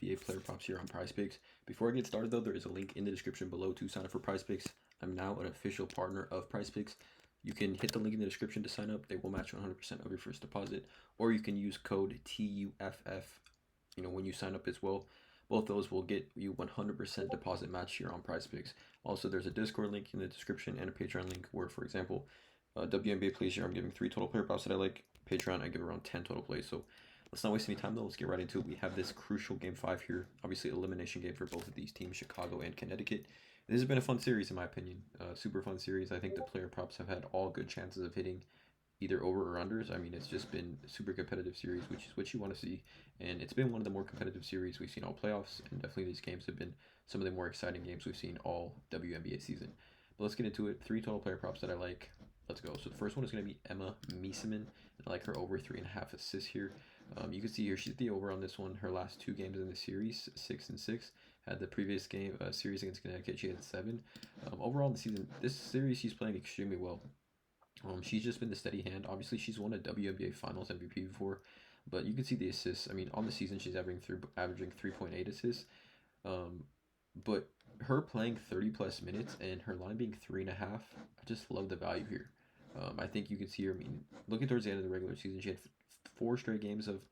NBA player props here on PrizePicks. Before I get started though, there is a link in the description below to sign up for PrizePicks. I'm now an official partner of PrizePicks. You can hit the link in the description to sign up. They will match 100% of your first deposit, or you can use code TUFF, when you sign up as well. Both those will get you 100% deposit match here on PrizePicks. Also, there's a Discord link in the description and a Patreon link where, for example, Wnba plays here, I'm giving 3 total player props that I like. Patreon, I give around 10 total plays. So let's not waste any time though. Let's get right into it. We have this crucial game 5 here. Obviously, elimination game for both of these teams, Chicago and Connecticut. This has been a fun series in my opinion. Super fun series. I think the player props have had all good chances of hitting either over or unders. I mean, it's just been a super competitive series, which is what you want to see. And it's been one of the more competitive series we've seen all playoffs. And definitely these games have been some of the more exciting games we've seen all WNBA season. But let's get into it. 3 total player props that I like. Let's go. So the first one is going to be Emma Mieseman. I like her over 3.5 assists here. You can see here she's the over on this one. Her last 2 games in the series, 6 and 6. Had the previous game series against Connecticut, she had 7. Overall in the season, this series she's playing extremely well. She's just been the steady hand. Obviously, she's won a WNBA Finals MVP before, but you can see the assists. I mean, on the season, she's averaging 3.8 assists. But her playing 30+ minutes and her line being 3.5, I just love the value here. I think you can see her. I mean, looking towards the end of the regular season, she had 4 straight games of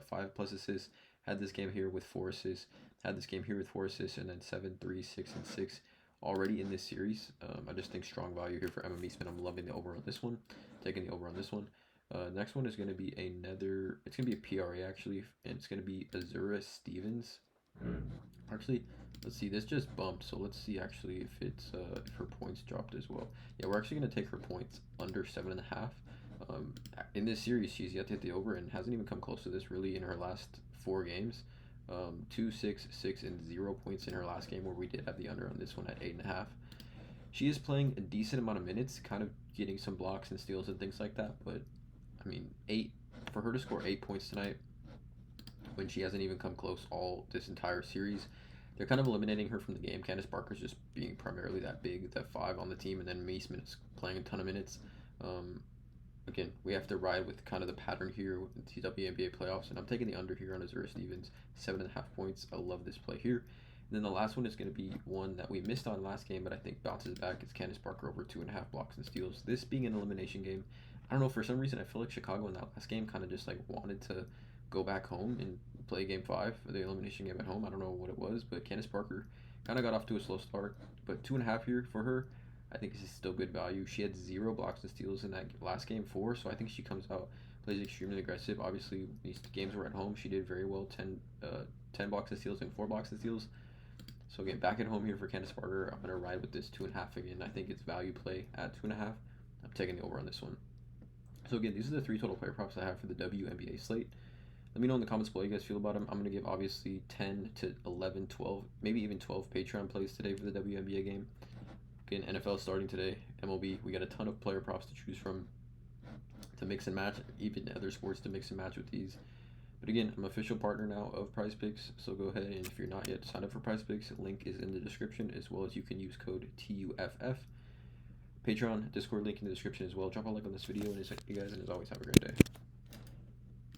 5+ assists. Had this game here with 4 assists. Had this game here with 4 assists, and then 7, 3, 6, and 6 already in this series. I just think strong value here for Emma Mieseman. I'm loving the over on this one. Taking the over on this one. Next one is going to be another. It's going to be a PRA actually, and it's going to be Azura Stevens. Actually, let's see. This just bumped, so let's see actually if it's if her points dropped as well. Yeah, we're actually going to take her points under 7.5. In this series, she's yet to hit the over and hasn't even come close to this really in her last 4 games. 2, 6, 6, and 0 points in her last game, where we did have the under on this one at 8.5. She is playing a decent amount of minutes, kind of getting some blocks and steals and things like that. But I mean, for her to score 8 points tonight when she hasn't even come close all this entire series, they're kind of eliminating her from the game. Candace Parker's just being primarily that big, that 5 on the team, and then Mieseman is playing a ton of minutes. Again, we have to ride with kind of the pattern here with the WNBA playoffs, and I'm taking the under here on Azura Stevens, 7.5 points. I love this play here. And then the last one is going to be one that we missed on last game, but I think bounces back. It's Candace Parker over 2.5 blocks and steals. This being an elimination game, I don't know, for some reason I feel like Chicago in that last game kind of just like wanted to go back home and play game 5 for the elimination game at home. I don't know what it was, but Candace Parker kind of got off to a slow start, but 2.5 here for her, I think this is still good value. She had 0 blocks and steals in that last game 4, so I think she comes out, plays extremely aggressive. Obviously, these games were at home. She did very well, 10 blocks and steals and 4 blocks and steals. So again, back at home here for Candace Parker. I'm going to ride with this 2.5 again. I think it's value play at 2.5. I'm taking the over on this one. So again, these are the 3 total player props I have for the WNBA slate. Let me know in the comments below how you guys feel about them. I'm going to give obviously 10 to 11, 12, maybe even 12 Patreon plays today for the WNBA game. Again, NFL starting today, MLB, we got a ton of player props to choose from to mix and match, even other sports to mix and match with these. But again, I'm an official partner now of PrizePicks, so go ahead and if you're not yet signed up for PrizePicks, link is in the description, as well as you can use code TUFF. Patreon, Discord link in the description as well. Drop a like on this video, and you guys, and as always, have a great day.